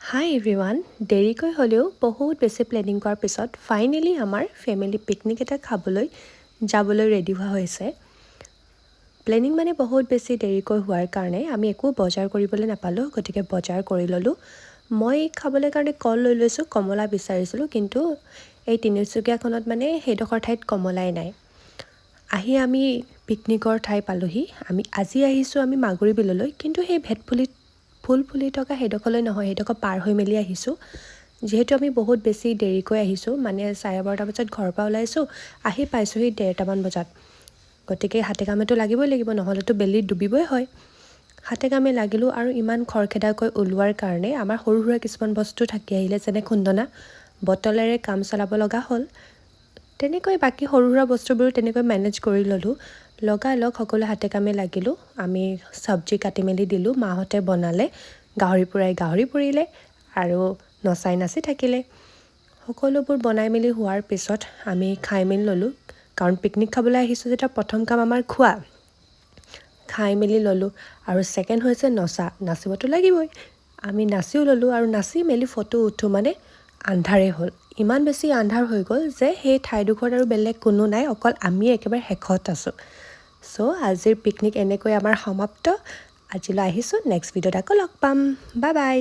হাই everyone, দেৰিকৈ হ'লেও বহুত বেছি প্লেনিং কৰাৰ পিছত ফাইনেলি আমাৰ ফেমিলি পিকনিক এটা খাবলৈ যাবলৈ ৰেডি হোৱা হৈছে। প্লেনিং মানে বহুত বেছি দেৰিকৈ হোৱাৰ কাৰণে আমি একো বজাৰ কৰিবলৈ নাপালোঁ, গতিকে বজাৰ কৰি ল'লোঁ। মই খাবলৈ কাৰণে কল লৈ লৈছোঁ, কমলা বিচাৰিছিলোঁ, কিন্তু এই তিনিচুকীয়াখনত মানে সেইডোখৰ ঠাইত কমলাই নাই। আহি আমি পিকনিকৰ ঠাই পালোঁহি। আজি আহিছোঁ আমি মাগুৰী বিললৈ, কিন্তু সেই ফুল ফুলি থকা সেইডোখৰলৈ নহয়, সেইডোখৰ পাৰ হৈ মেলি আহিছোঁ। যিহেতু আমি বহুত বেছি দেৰিকৈ আহিছোঁ, মানে 12:30 বজাত ঘৰৰ পৰা ওলাইছোঁ, আহি পাইছোঁহি 1:30মান বজাত। গতিকে হাতে কামেতো লাগিবই লাগিব, নহ'লেতো বেলি ডুবিবই হয়। হাতে কামে লাগিলোঁ আৰু ইমান খৰখেদাকৈ ওলোৱাৰ কাৰণে আমাৰ সৰু সুৰা কিছুমান বস্তু থাকি আহিলে, যেনে খুন্দনা, বটলেৰে কাম চলাব লগা হ'ল। তেনেকৈ বাকী সৰু সুৰা বস্তুবোৰো তেনেকৈ মেনেজ কৰি ল'লোঁ। লগালগ সকলো হাতে কামে লাগিলোঁ। আমি চব্জি কাটি মেলি দিলোঁ, মাহঁতে বনালে। গাহৰি পুৰিলে আৰু নচাই নাচি থাকিলে। সকলোবোৰ বনাই মেলি হোৱাৰ পিছত আমি খাই মেলি ল'লোঁ, কাৰণ পিকনিক খাবলৈ আহিছোঁ যেতিয়া প্ৰথম কাম আমাৰ খোৱা। খাই মেলি ল'লোঁ আৰু ছেকেণ্ড হৈছে নাচিবতো লাগিবই। আমি নাচিও ল'লোঁ আৰু নাচি মেলি ফটো উঠোঁ মানে আন্ধাৰেই হ'ল। ইমান বেছি আন্ধাৰ হৈ গ'ল যে সেই ঠাইডোখৰত আৰু বেলেগ কোনো নাই, অকল আমিয়ে একেবাৰে শেষত আছোঁ। আজিৰ পিকনিক এনেকৈ আমাৰ সমাপ্ত। আজিলৈ আহিছোঁ, নেক্সট ভিডিঅ'ত আকৌ লগ পাম। Bye bye.